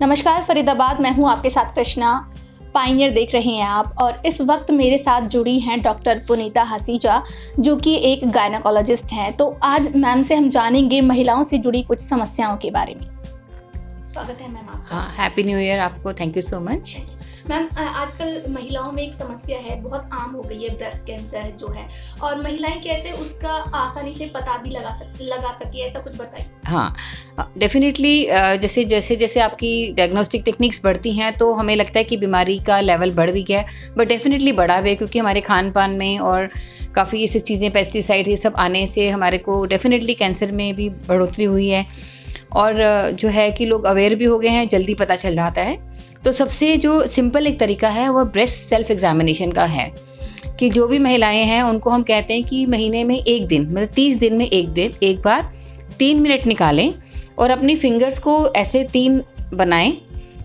नमस्कार फरीदाबाद, मैं हूं आपके साथ कृष्णा। पायनियर देख रहे हैं आप और इस वक्त मेरे साथ जुड़ी हैं डॉक्टर पुनीता हसीजा, जो कि एक गायनाकोलॉजिस्ट हैं। तो आज मैम से हम जानेंगे महिलाओं से जुड़ी कुछ समस्याओं के बारे में। स्वागत है मैम आपका। हाँ, हैप्पी न्यू ईयर आपको। Thank you so much. Ma'am, आजकल महिलाओं में एक समस्या है, बहुत आम हो गई है, ब्रेस्ट कैंसर जो है, और महिलाएं कैसे उसका आसानी से पता भी लगा सके, ऐसा कुछ बताइए। हाँ, डेफिनेटली जैसे जैसे जैसे आपकी डायग्नोस्टिक टेक्निक्स बढ़ती हैं तो हमें लगता है कि बीमारी का लेवल बढ़ भी गया है, बट डेफिनेटली बढ़ा हुआ है क्योंकि हमारे खान पान में और काफ़ी ये सब चीज़ें, पेस्टिसाइड ये सब आने से हमारे को डेफिनेटली कैंसर में भी बढ़ोतरी हुई है। और जो है कि लोग अवेयर भी हो गए हैं, जल्दी पता चल जाता है। तो सबसे जो सिंपल एक तरीका है वह ब्रेस्ट सेल्फ एग्जामिनेशन का है कि जो भी महिलाएं हैं उनको हम कहते हैं कि महीने में एक दिन, मतलब 30 दिन में एक बार 3 मिनट निकालें और अपनी फिंगर्स को ऐसे 3 बनाएं।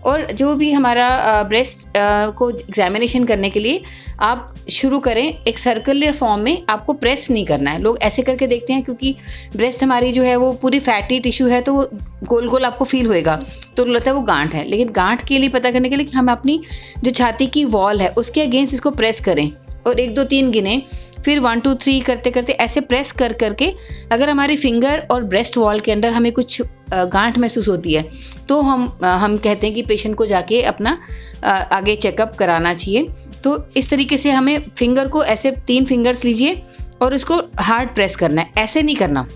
और जो भी हमारा ब्रेस्ट को एग्जामिनेशन करने के लिए आप शुरू करें एक सर्कुलर फॉर्म में, आपको प्रेस नहीं करना है। लोग ऐसे करके देखते हैं क्योंकि ब्रेस्ट हमारी जो है वो पूरी फैटी टिश्यू है, तो वो गोल गोल आपको फील होएगा तो लगता है वो गांठ है। लेकिन गांठ के लिए पता करने के लिए कि हम अपनी जो छाती की वॉल है उसके अगेंस्ट इसको प्रेस करें और 1 2 3 गिने, फिर 1 2 3 करते करते ऐसे प्रेस करके अगर हमारी फिंगर और ब्रेस्ट वॉल के अंदर हमें कुछ गांठ महसूस होती है तो हम कहते हैं कि पेशेंट को जाके अपना आगे चेकअप कराना चाहिए। तो इस तरीके से हमें फिंगर को ऐसे 3 फिंगर्स लीजिए और उसको हार्ड प्रेस करना है। ऐसे नहीं करना,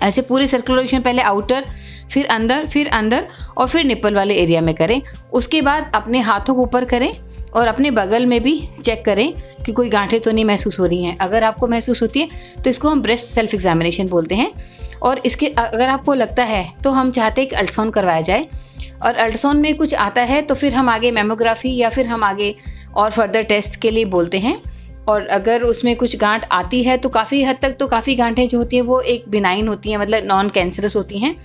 ऐसे पूरे सर्कुलेशन पहले आउटर, फिर अंदर और फिर निप्पल वाले एरिया में करें। उसके बाद अपने हाथों को ऊपर करें और अपने बगल में भी चेक करें कि कोई गांठें तो नहीं महसूस हो रही हैं। अगर आपको महसूस होती है तो इसको हम ब्रेस्ट सेल्फ एग्जामिनेशन बोलते हैं। और इसके अगर आपको लगता है तो हम चाहते हैं कि अल्ट्रासाउंड करवाया जाए, और अल्ट्रासाउंड में कुछ आता है तो फिर हम आगे मैमोग्राफी या फिर हम आगे और फर्दर टेस्ट के लिए बोलते हैं। और अगर उसमें कुछ गांठ आती है तो काफ़ी हद तक तो काफ़ी गांठें जो होती हैं वो एक बिनाइन होती हैं, मतलब नॉन कैंसरस होती हैं,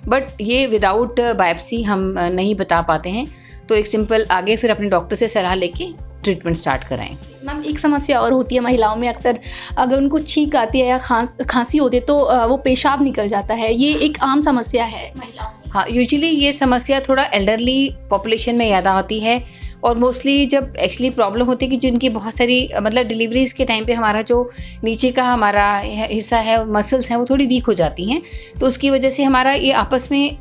बट ये विदाउट बायोप्सी हम नहीं बता पाते हैं। तो एक सिंपल आगे फिर अपने डॉक्टर से सलाह लेके ट्रीटमेंट स्टार्ट कराएं। मैम, एक समस्या और होती है महिलाओं में, अक्सर अगर उनको छींक आती है या खांसी होती है तो वो पेशाब निकल जाता है। ये एक आम समस्या है महिलाओं में। हाँ, यूजुअली ये समस्या थोड़ा एल्डरली पॉपुलेशन में ज़्यादा होती है और मोस्टली जब एक्चुअली प्रॉब्लम होती है कि जिनकी बहुत सारी मतलब डिलीवरीज़ के टाइम पे हमारा जो नीचे का हमारा हिस्सा है, मसल्स हैं, वो थोड़ी वीक हो जाती हैं। तो उसकी वजह से हमारा ये आपस में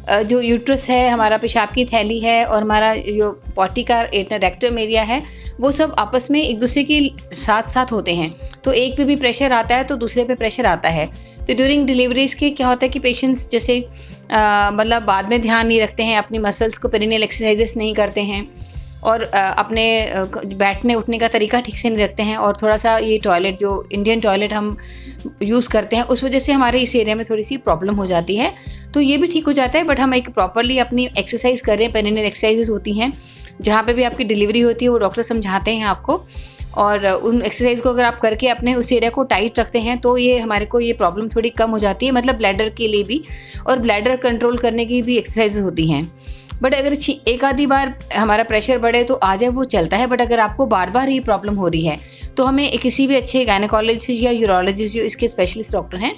जो यूट्रस है, हमारा पेशाब की थैली है और हमारा जो पॉटी का रेक्टम एरिया है, वो सब आपस में एक दूसरे के साथ साथ होते हैं। तो एक पे भी प्रेशर आता है तो दूसरे पे प्रेशर आता है। तो ड्यूरिंग डिलीवरीज़ के क्या होता है कि पेशेंट्स जैसे मतलब बाद में ध्यान नहीं रखते हैं, अपनी मसल्स को, पेरिनियल एक्सरसाइजेस नहीं करते हैं और अपने बैठने उठने का तरीका ठीक से नहीं रखते हैं, और थोड़ा सा ये टॉयलेट जो इंडियन टॉयलेट हम यूज़ करते हैं उस वजह से हमारे इस एरिया में थोड़ी सी प्रॉब्लम हो जाती है। तो ये भी ठीक हो जाता है, बट हम एक प्रॉपरली अपनी एक्सरसाइज करें। पेरिनियल एक्सरसाइजेस होती हैं, जहाँ पे भी आपकी डिलीवरी होती है वो डॉक्टर समझाते हैं आपको, और उन एक्सरसाइज को अगर आप करके अपने उस एरिया को टाइट रखते हैं तो ये हमारे को ये प्रॉब्लम थोड़ी कम हो जाती है। मतलब ब्लैडर के लिए भी, और ब्लैडर कंट्रोल करने की भी एक्सरसाइजेस होती हैं। बट अगर एक आधी बार हमारा प्रेशर बढ़े तो आ जाए वो चलता है, बट अगर आपको बार बार ये प्रॉब्लम हो रही है तो हमें किसी भी अच्छे गायनेकोलॉजिस्ट या यूरोलॉजिस्ट जो इसके स्पेशलिस्ट डॉक्टर हैं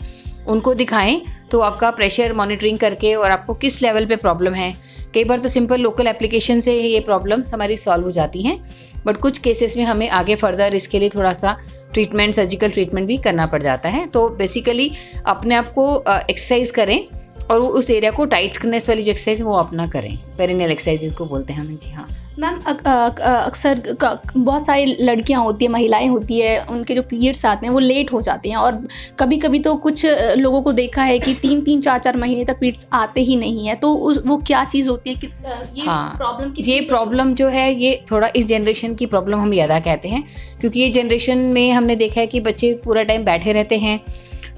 उनको दिखाएं, तो आपका प्रेशर मॉनिटरिंग करके और आपको किस लेवल पे प्रॉब्लम है। कई बार तो सिंपल लोकल एप्लीकेशन से ये प्रॉब्लम्स हमारी सॉल्व हो जाती हैं, बट कुछ केसेस में हमें आगे फर्दर इसके लिए थोड़ा सा ट्रीटमेंट, सर्जिकल ट्रीटमेंट भी करना पड़ जाता है। तो बेसिकली अपने आप को एक्सरसाइज करें और उस एरिया को टाइटनेस वाली जो एक्सरसाइज वो अपना करें, पेरिनियल एक्सरसाइजेस को बोलते हैं हमें। जी हाँ मैम, अक्सर बहुत सारी लड़कियां होती हैं, महिलाएं होती है, उनके जो पीरियड्स आते हैं वो लेट हो जाते हैं, और कभी कभी तो कुछ लोगों को देखा है कि 3 4 महीने तक पीरियड्स आते ही नहीं है। तो वो क्या चीज़ होती है कि ये प्रॉब्लम? ये प्रॉब्लम जो है ये थोड़ा इस जनरेशन की प्रॉब्लम हम ज़्यादा कहते हैं, क्योंकि ये जनरेशन में हमने देखा है कि बच्चे पूरा टाइम बैठे रहते हैं,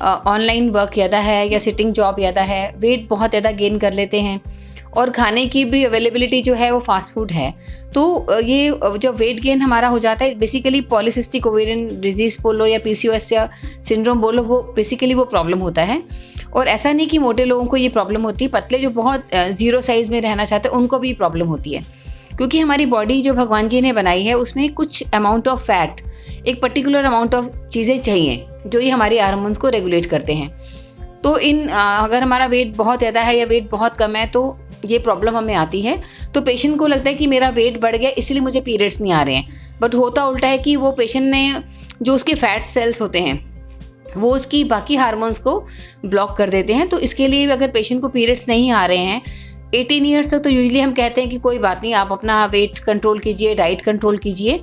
ऑनलाइन वर्क ज़्यादा है या सिटिंग जॉब ज़्यादा है, वेट बहुत ज़्यादा गेन कर लेते हैं, और खाने की भी अवेलेबिलिटी जो है वो फास्ट फूड है। तो ये जो वेट गेन हमारा हो जाता है, बेसिकली पॉलीसिस्टिक ओवेरियन डिजीज़ बोलो या PCOS या सिंड्रोम बोलो, वो बेसिकली वो प्रॉब्लम होता है। और ऐसा नहीं कि मोटे लोगों को ये प्रॉब्लम होती है, पतले जो बहुत ज़ीरो साइज़ में रहना चाहते हैं उनको भी प्रॉब्लम होती है, क्योंकि हमारी बॉडी जो भगवान जी ने बनाई है उसमें कुछ अमाउंट ऑफ फैट, एक पर्टिकुलर अमाउंट ऑफ चीज़ें चाहिए जो ये हमारे हार्मोन्स को रेगुलेट करते हैं। तो अगर हमारा वेट बहुत ज़्यादा है या वेट बहुत कम है तो ये प्रॉब्लम हमें आती है। तो पेशेंट को लगता है कि मेरा वेट बढ़ गया इसलिए मुझे पीरियड्स नहीं आ रहे हैं, बट होता उल्टा है कि वो पेशेंट ने जो उसके फैट सेल्स होते हैं वो उसकी बाकी हार्मोन्स को ब्लॉक कर देते हैं। तो इसके लिए अगर पेशेंट को पीरियड्स नहीं आ रहे हैं 18 ईयर्स तक, तो यूजुअली हम कहते हैं कि कोई बात नहीं, आप अपना वेट कंट्रोल कीजिए, डाइट कंट्रोल कीजिए।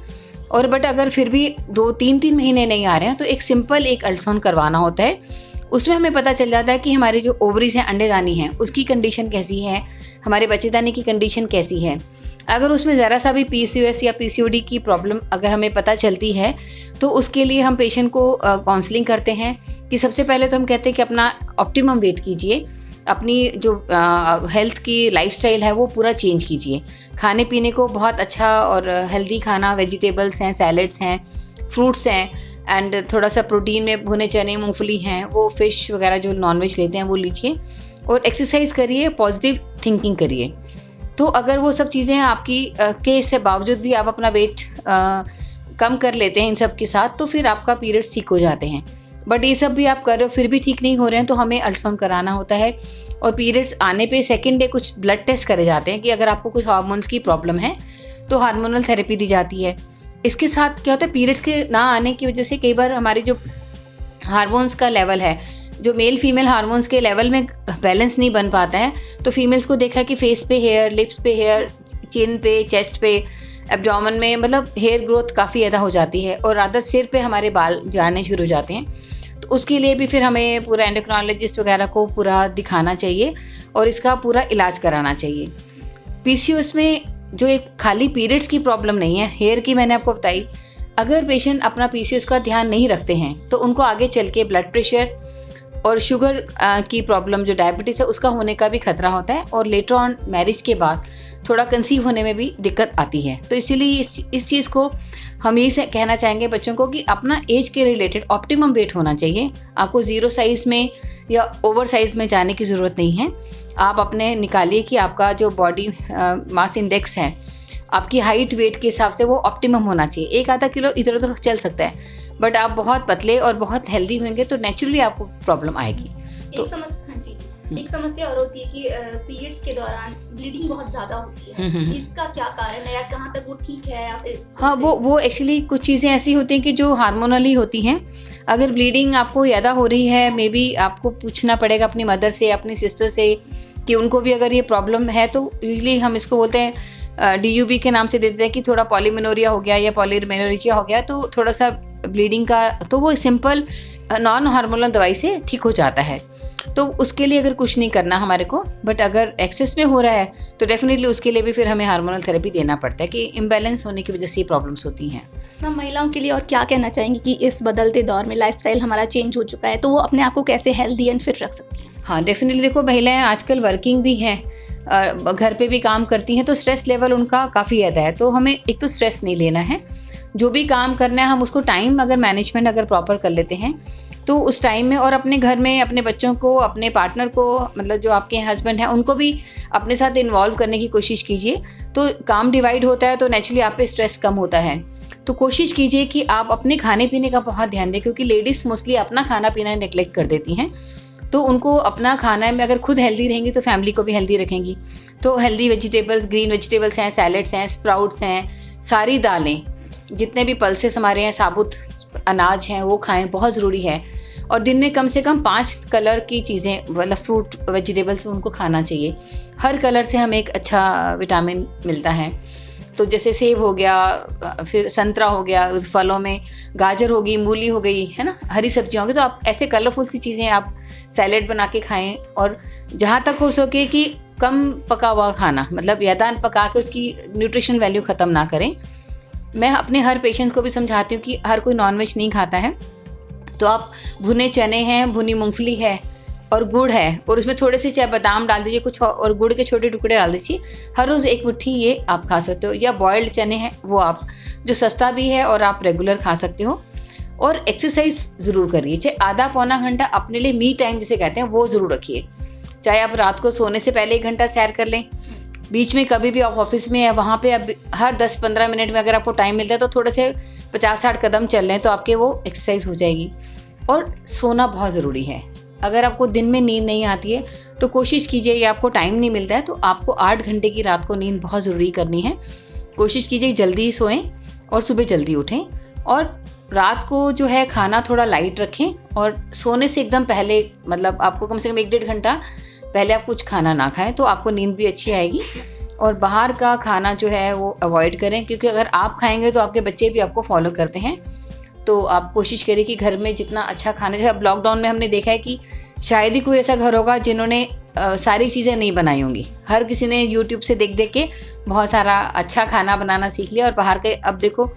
और बट अगर फिर भी 2-3 महीने नहीं आ रहे हैं तो एक सिंपल अल्ट्रासाउंड करवाना होता है। उसमें हमें पता चल जाता है कि हमारी जो ओवरीज हैं, अंडेदानी हैं, उसकी कंडीशन कैसी है, हमारे बच्चेदानी की कंडीशन कैसी है। अगर उसमें ज़रा सा भी PCOS या PCOD की प्रॉब्लम अगर हमें पता चलती है तो उसके लिए हम पेशेंट को काउंसलिंग करते हैं कि सबसे पहले तो हम कहते हैं कि अपना ऑप्टिमम वेट कीजिए, अपनी जो हेल्थ की लाइफस्टाइल है वो पूरा चेंज कीजिए, खाने पीने को बहुत अच्छा और हेल्दी खाना, वेजिटेबल्स हैं, सैलड्स हैं, फ्रूट्स हैं, एंड थोड़ा सा प्रोटीन में भुने चने, मूंगफली हैं, वो फ़िश वगैरह जो नॉनवेज लेते हैं वो लीजिए, और एक्सरसाइज करिए, पॉजिटिव थिंकिंग करिए। तो अगर वो सब चीज़ें आपकी के से बावजूद भी आप अपना वेट कम कर लेते हैं इन सब के साथ, तो फिर आपका पीरियड्स ठीक हो जाते हैं। बट ये सब भी आप कर रहे हो फिर भी ठीक नहीं हो रहे हैं तो हमें अल्ट्रासाउंड कराना होता है। और पीरियड्स आने पे सेकेंड डे कुछ ब्लड टेस्ट करे जाते हैं कि अगर आपको कुछ हार्मोन्स की प्रॉब्लम है तो हार्मोनल थेरेपी दी जाती है। इसके साथ क्या होता है, पीरियड्स के ना आने की वजह से कई बार हमारी जो हार्मोन्स का लेवल है, जो मेल फीमेल हार्मोन्स के लेवल में बैलेंस नहीं बन पाता है, तो फीमेल्स को देखा कि फेस पे हेयर, लिप्स पे हेयर, चिन पे, चेस्ट पे, एब्डोमेन में मतलब हेयर ग्रोथ काफ़ी ज़्यादा हो जाती है, और आदत सिर पे हमारे बाल झड़ने शुरू हो जाते हैं। तो उसके लिए भी फिर हमें पूरा एंडोक्राइनोलॉजिस्ट वगैरह को पूरा दिखाना चाहिए और इसका पूरा इलाज कराना चाहिए। PCOS में जो एक खाली पीरियड्स की प्रॉब्लम नहीं है, हेयर की मैंने आपको बताई, अगर पेशेंट अपना PCOS का ध्यान नहीं रखते हैं तो उनको आगे चल के ब्लड प्रेशर और शुगर की प्रॉब्लम, जो डायबिटीज़ है, उसका होने का भी खतरा होता है, और लेटर ऑन मैरिज के बाद थोड़ा कंसीव होने में भी दिक्कत आती है। तो इसीलिए इस चीज़ को हम यही से कहना चाहेंगे बच्चों को कि अपना एज के रिलेटेड ऑप्टिमम वेट होना चाहिए। आपको 0 साइज़ में या ओवर साइज़ में जाने की ज़रूरत नहीं है। आप अपने निकालिए कि आपका जो बॉडी मास इंडेक्स है, आपकी हाइट वेट के हिसाब से वो ऑप्टिमम होना चाहिए। 1-आधा किलो इधर उधर चल सकता है, बट आप बहुत पतले और बहुत हेल्दी होंगे तो नेचुरली आपको प्रॉब्लम आएगी। तो एक समस्या और होती है कि पीरियड्स के दौरान ब्लीडिंग बहुत ज़्यादा होती है, इसका क्या कारण है, या कहाँ तक वो ठीक है, या फिर हाँ, वो एक्चुअली कुछ चीज़ें ऐसी होती हैं कि जो हार्मोनली होती हैं। अगर ब्लीडिंग आपको ज़्यादा हो रही है, मे बी आपको पूछना पड़ेगा अपनी मदर से, अपनी सिस्टर से कि उनको भी अगर ये प्रॉब्लम है, तो यूजली हम इसको बोलते हैं DUB के नाम से देते हैं कि थोड़ा पॉलीमेनोरिया हो गया या पॉलीमेनोरिया हो गया, तो थोड़ा सा ब्लीडिंग का, तो वो सिंपल नॉन हार्मोनल दवाई से ठीक हो जाता है। तो उसके लिए अगर कुछ नहीं करना हमारे को, बट अगर एक्सेस में हो रहा है तो डेफिनेटली उसके लिए भी फिर हमें हार्मोनल थेरेपी देना पड़ता है कि इम्बैलेंस होने की वजह से ये प्रॉब्लम्स होती हैं। हम महिलाओं के लिए और क्या कहना चाहेंगे कि इस बदलते दौर में लाइफस्टाइल हमारा चेंज हो चुका है, तो वो अपने आप को कैसे हेल्दी एंड फिट रख सकते हैं? हाँ, डेफिनेटली देखो, महिलाएं आजकल वर्किंग भी हैं, घर पे भी काम करती हैं, तो स्ट्रेस लेवल उनका काफ़ी ज़्यादा है। तो हमें एक तो स्ट्रेस नहीं लेना है, जो भी काम करना है हम उसको टाइम अगर मैनेजमेंट अगर प्रॉपर कर लेते हैं तो उस टाइम में, और अपने घर में अपने बच्चों को, अपने पार्टनर को, मतलब जो आपके हस्बैंड हैं, उनको भी अपने साथ इन्वॉल्व करने की कोशिश कीजिए। तो काम डिवाइड होता है तो नेचुरली आप पे स्ट्रेस कम होता है। तो कोशिश कीजिए कि आप अपने खाने पीने का बहुत ध्यान दें, क्योंकि लेडीज़ मोस्टली अपना खाना पीना नेग्लेक्ट कर देती हैं। तो उनको अपना खाना में अगर खुद हेल्दी रहेंगी तो फैमिली को भी हेल्दी रखेंगी। तो हेल्दी वेजिटेबल्स, ग्रीन वेजिटेबल्स हैं, सैलड्स हैं, स्प्राउट्स हैं, सारी दालें, जितने भी पल्सेस हमारे हैं, साबुत अनाज हैं, वो खाएं, बहुत ज़रूरी है। और दिन में कम से कम 5 कलर की चीज़ें, मतलब फ्रूट वेजिटेबल्स, उनको खाना चाहिए। हर कलर से हमें एक अच्छा विटामिन मिलता है। तो जैसे सेब हो गया, फिर संतरा हो गया, उस फलों में गाजर होगी, मूली हो गई, है ना, हरी सब्जियाँ होंगी। तो आप ऐसे कलरफुल सी चीज़ें आप सैलेड बना के खाएं, और जहाँ तक हो सके कि कम पका हुआ खाना, मतलब ज़्यादा पका के उसकी न्यूट्रिशन वैल्यू ख़त्म ना करें। मैं अपने हर पेशेंट्स को भी समझाती हूँ कि हर कोई नॉनवेज नहीं खाता है, तो आप भुने चने हैं, भुनी मूंगफली है और गुड़ है, और उसमें थोड़े से चाहे बादाम डाल दीजिए कुछ, और गुड़ के छोटे टुकड़े डाल दीजिए। हर रोज़ 1 मुट्ठी ये आप खा सकते हो। या बॉयल्ड चने हैं, वो आप, जो सस्ता भी है और आप रेगुलर खा सकते हो। और एक्सरसाइज ज़रूर करिए, चाहे आधा-पौना घंटा अपने लिए मी टाइम जिसे कहते हैं वो ज़रूर रखिए। चाहे आप रात को सोने से पहले 1 घंटा सैर कर लें, बीच में कभी भी आप ऑफिस में है वहाँ पे अब हर 10-15 मिनट में अगर आपको टाइम मिलता है तो थोड़े से 50-60 कदम चल लें तो आपके वो एक्सरसाइज हो जाएगी। और सोना बहुत ज़रूरी है। अगर आपको दिन में नींद नहीं आती है तो कोशिश कीजिए, या आपको टाइम नहीं मिलता है तो आपको 8 घंटे की रात को नींद बहुत ज़रूरी करनी है। कोशिश कीजिए जल्दी सोएं और सुबह जल्दी उठें, और रात को जो है खाना थोड़ा लाइट रखें, और सोने से एकदम पहले मतलब आपको कम से कम 1-1.5 घंटा पहले आप कुछ खाना ना खाएं, तो आपको नींद भी अच्छी आएगी। और बाहर का खाना जो है वो अवॉइड करें, क्योंकि अगर आप खाएंगे तो आपके बच्चे भी आपको फॉलो करते हैं। तो आप कोशिश करें कि घर में जितना अच्छा खाना, जैसे अब लॉकडाउन में हमने देखा है कि शायद ही कोई ऐसा घर होगा जिन्होंने सारी चीज़ें नहीं बनाई होंगी। हर किसी ने यूट्यूब से देख देख के बहुत सारा अच्छा खाना बनाना सीख लिया। और बाहर के अब देखो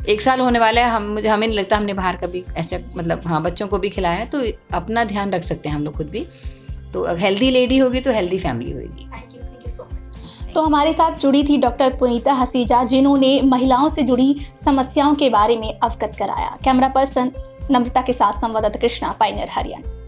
1 साल होने वाला है, हमें नहीं लगता हमने बाहर कभी ऐसा मतलब हाँ बच्चों को भी खिलाया है। तो अपना ध्यान रख सकते हैं हम लोग खुद भी। तो हेल्दी लेडी होगी तो हेल्दी फैमिली होगी। तो हमारे साथ जुड़ी थी डॉक्टर पुनीता हसीजा, जिन्होंने महिलाओं से जुड़ी समस्याओं के बारे में अवगत कराया। कैमरा पर्सन नम्रता के साथ संवाददाता कृष्णा, पायनियर हरियाणा।